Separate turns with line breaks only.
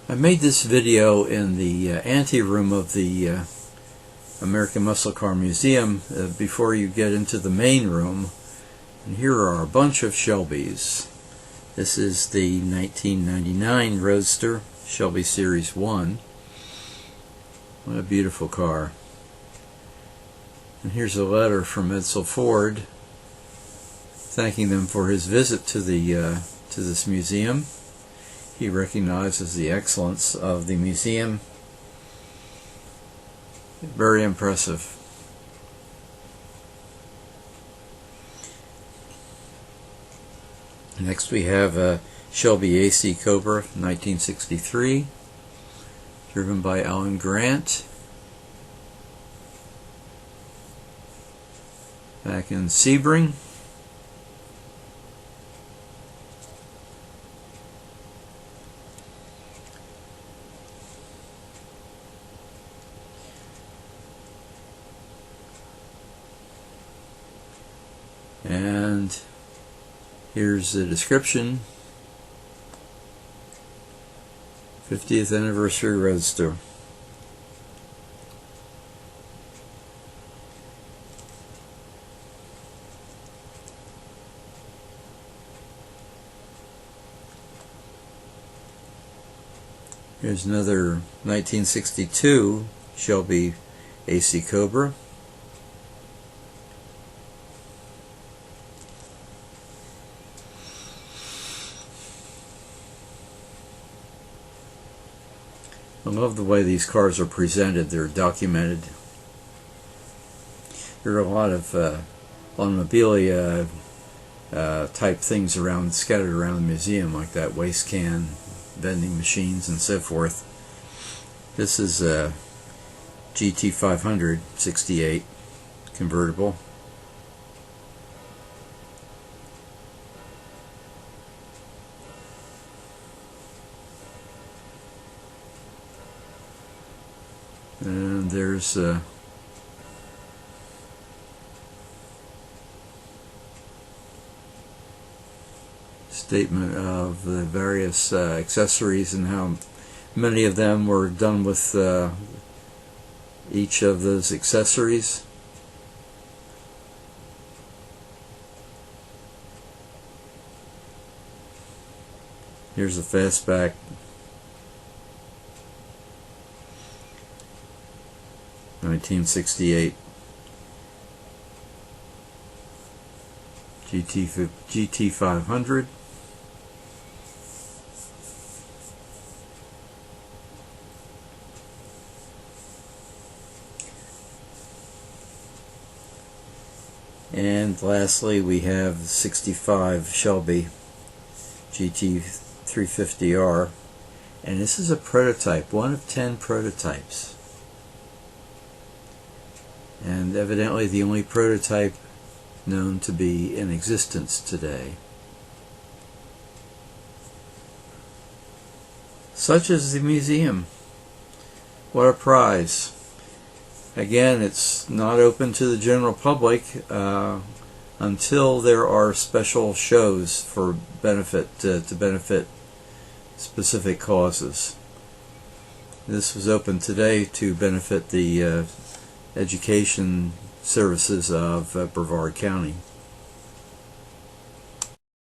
I made this video in the anteroom of the American Muscle Car Museum before you get into the main room. And here are a bunch of Shebys. This is the 1999 Roadster, Sheby Series 1. What a beautiful car. And here's a letter from Edsel Ford thanking them for his visit to this museum. He recognizes the excellence of the museum. Very impressive. Next we have a Shelby AC Cobra 1963, driven by Alan Grant. Back in Sebring. And here's the description. 50th anniversary Roadster. Here's another 1962 Shelby AC Cobra. I love the way these cars are presented. They're documented. There are a lot of memorabilia type things scattered around the museum, like that waste can, vending machines, and so forth. This is a GT 500 68 convertible. And there's a statement of the various accessories and how many of them were done with each of those accessories. Here's a fastback. (1968) GT 500. And lastly, we have 65 Shelby GT 350R, and this is a prototype, one of 10 prototypes. And evidently the only prototype known to be in existence today. Such is the museum. What a prize. Again, it's not open to the general public until there are special shows for benefit to benefit specific causes. This was open today to benefit the education services of Brevard County.